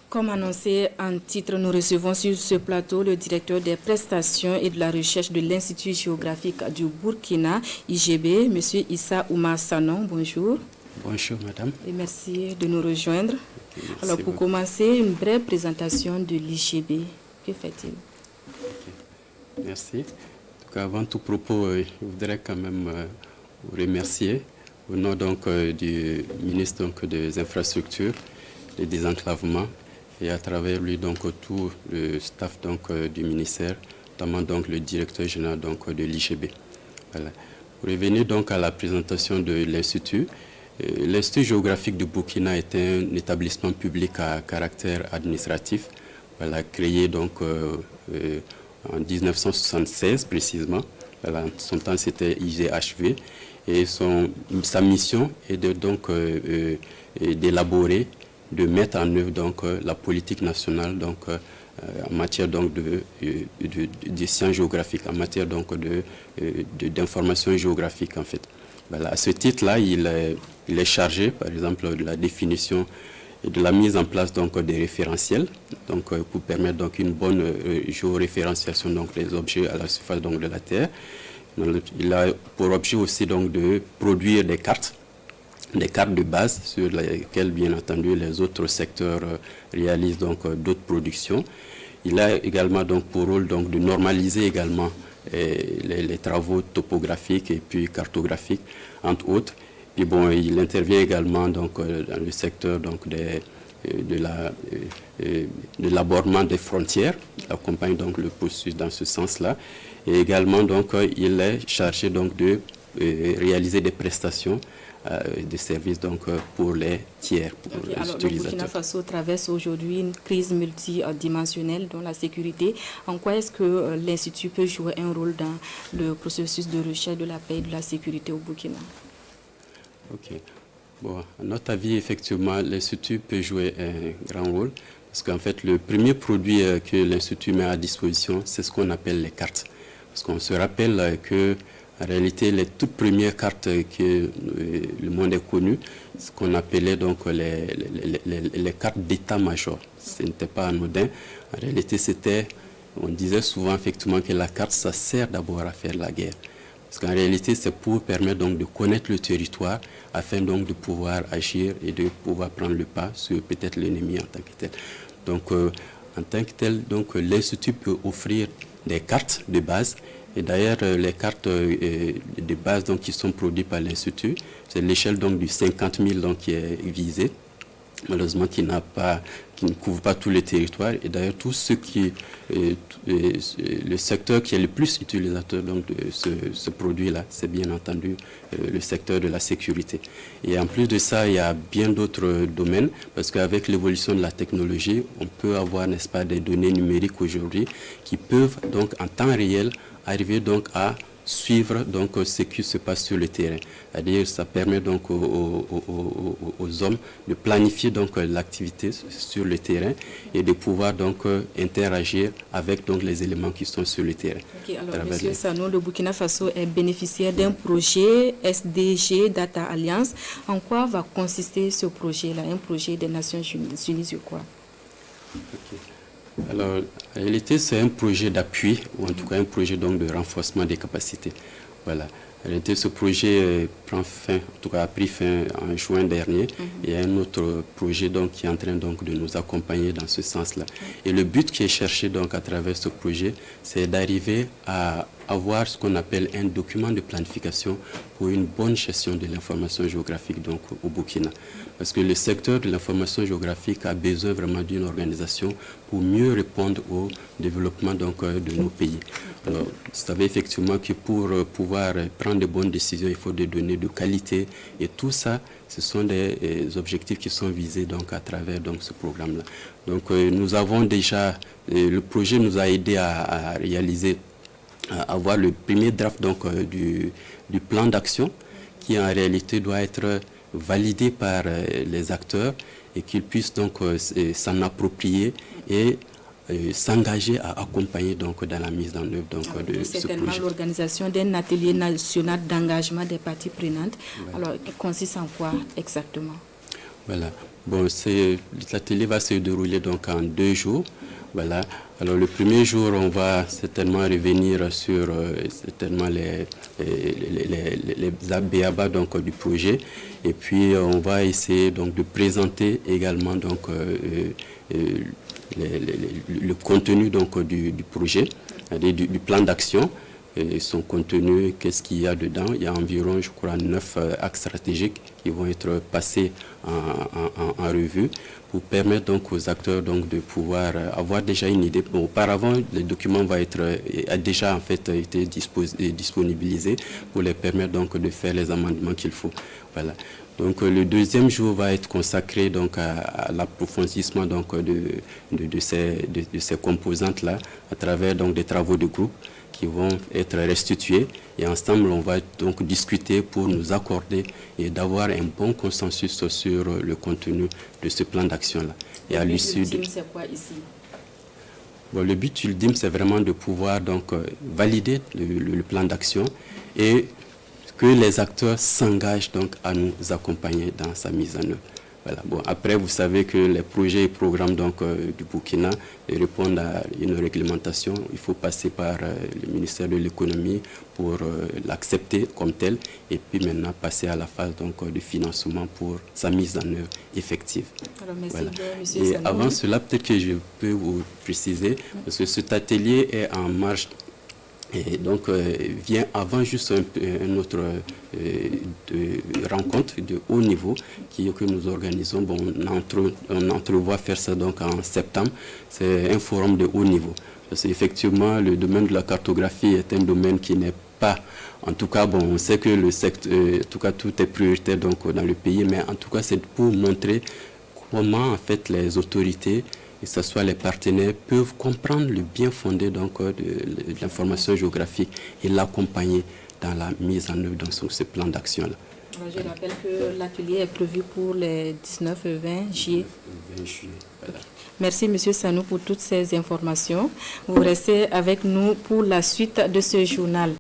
Comme annoncé en titre, nous recevons sur ce plateau le directeur des prestations et de la recherche de l'Institut géographique du Burkina, IGB, M. Issa Oumar Sanon. Bonjour. Bonjour, madame. Et merci de nous rejoindre. Merci Alors, pour beaucoup. commencer, une brève présentation de l'IGB. Que fait-il? Merci. En tout cas, avant tout propos, je voudrais quand même vous remercier au nom donc, du ministre donc, des Infrastructures, des désenclavements, et à travers lui donc tout le staff donc du ministère, notamment donc le directeur général donc de l'IGB. Voilà. Pour revenir donc à la présentation de l'Institut, l'Institut géographique du Burkina est un établissement public à caractère administratif, voilà, créé donc en 1976 précisément. Voilà, son temps c'était IGHV et sa mission est de donc d'élaborer, de mettre en œuvre donc la politique nationale donc en matière donc de sciences géographiques, en matière donc d'information géographique en fait. Voilà, à ce titre-là, il est chargé, par exemple, de la définition et de la mise en place donc des référentiels, donc pour permettre donc une bonne géoréférentiation donc des objets à la surface donc de la Terre. Il a pour objet aussi donc de produire des cartes de base sur lesquelles, bien entendu, les autres secteurs réalisent donc d'autres productions. Il a également donc pour rôle donc de normaliser également les travaux topographiques et puis cartographiques, entre autres. Puis bon, il intervient également donc dans le secteur donc de l'abordement des frontières. Il accompagne donc le processus dans ce sens-là. Et également donc il est chargé donc de réaliser des prestations de services donc pour les tiers, pour les alors, utilisateurs. Le Burkina Faso traverse aujourd'hui une crise multidimensionnelle dont la sécurité. En quoi est-ce que l'Institut peut jouer un rôle dans le processus de recherche de la paix et de la sécurité au Burkina? Ok. Bon, à notre avis, effectivement, l'Institut peut jouer un grand rôle parce qu'en fait, le premier produit que l'Institut met à disposition, c'est ce qu'on appelle les cartes. Parce qu'on se rappelle que en réalité, les toutes premières cartes que le monde a connues, ce qu'on appelait donc les cartes d'état-major. Ce n'était pas anodin. En réalité, on disait souvent effectivement que la carte, ça sert d'abord à faire la guerre. Parce qu'en réalité, c'est pour permettre donc de connaître le territoire afin donc de pouvoir agir et de pouvoir prendre le pas sur peut-être l'ennemi en tant que tel. Donc, en tant que tel, donc l'Institut peut offrir des cartes de base. Et d'ailleurs, les cartes de base donc, qui sont produites par l'Institut, c'est l'échelle donc du 50 000 donc, qui est visée, malheureusement qui ne couvre pas tous les territoires. Et d'ailleurs, tout ce le secteur qui est le plus utilisateur donc, de ce produit-là, c'est bien entendu le secteur de la sécurité. Et en plus de ça, il y a bien d'autres domaines, parce qu'avec l'évolution de la technologie, on peut avoir, n'est-ce pas, des données numériques aujourd'hui qui peuvent donc en temps réel arriver donc à suivre donc ce qui se passe sur le terrain. C'est-à-dire ça permet donc aux hommes de planifier donc l'activité sur le terrain et de pouvoir donc interagir avec donc les éléments qui sont sur le terrain. Okay, alors Monsieur Sanon, le Burkina Faso est bénéficiaire d'un projet SDG Data Alliance. En quoi va consister ce projet-là, un projet des Nations Unies, je crois? Okay. Alors, en réalité, c'est un projet d'appui, ou en tout cas un projet donc de renforcement des capacités. Voilà. En réalité, ce projet prend fin, en tout cas a pris fin en juin dernier. Il y a un autre projet donc, qui est en train donc, de nous accompagner dans ce sens-là. Et le but qui est cherché donc, à travers ce projet, c'est d'arriver à avoir ce qu'on appelle un document de planification pour une bonne gestion de l'information géographique donc, au Burkina. Parce que le secteur de l'information géographique a besoin vraiment d'une organisation pour mieux répondre au développement donc, de nos pays. Alors, vous savez effectivement que pour pouvoir prendre de bonnes décisions, il faut des données de qualité. Et tout ça, ce sont des objectifs qui sont visés donc, à travers donc, ce programme-là. Donc nous avons déjà, le projet nous a aidé à réaliser, à avoir le premier draft donc, du plan d'action qui en réalité doit être validé par les acteurs et qu'ils puissent donc s'en approprier et s'engager à accompagner donc dans la mise en œuvre donc, de ce projet. Certainement l'organisation d'un atelier national d'engagement des parties prenantes. Ouais. Alors, il consiste en quoi exactement? Voilà. Bon, l'atelier va se dérouler donc en 2 jours. Voilà. Alors le premier jour, on va certainement revenir sur certainement les béabas donc du projet, et puis on va essayer donc de présenter également donc le contenu donc du projet, du plan d'action. Et son contenu, qu'est-ce qu'il y a dedans? Il y a environ, je crois, 9 axes stratégiques qui vont être passés en revue pour permettre donc aux acteurs donc de pouvoir avoir déjà une idée. Bon, auparavant, le document a déjà en fait été disponibilisé pour les permettre donc de faire les amendements qu'il faut. Voilà. Donc le deuxième jour va être consacré donc à l'approfondissement donc de ces composantes là à travers donc des travaux de groupe qui vont être restitués, et ensemble on va donc discuter pour nous accorder et d'avoir un bon consensus sur le contenu de ce plan d'action là. Et à l'issue de... C'est quoi ici? Bon, le but ultime, c'est vraiment de pouvoir donc valider le plan d'action et que les acteurs s'engagent donc à nous accompagner dans sa mise en œuvre. Voilà. Bon, après, vous savez que les projets et programmes donc, du Burkina répondent à une réglementation. Il faut passer par le ministère de l'économie pour l'accepter comme tel, et puis maintenant passer à la phase donc, de financement pour sa mise en œuvre effective. Alors, merci voilà. Bien, et avant cela, peut-être que je peux vous préciser, parce que cet atelier est en marge. Et donc, vient avant juste une autre rencontre de haut niveau que nous organisons. Bon, on entrevoit faire ça donc en septembre. C'est un forum de haut niveau. Parce qu'effectivement, le domaine de la cartographie est un domaine qui n'est pas... En tout cas, bon, on sait que le secteur, en tout cas, tout est prioritaire donc, dans le pays, mais en tout cas, c'est pour montrer comment, en fait, les autorités, que ce soit les partenaires, peuvent comprendre le bien fondé donc, de l'information géographique et l'accompagner dans la mise en œuvre dans ce plan d'action-là. Je rappelle que l'atelier est prévu pour les 19 et 20 juillet. 20 juillet, voilà. Merci M. Sanou pour toutes ces informations. Vous restez avec nous pour la suite de ce journal.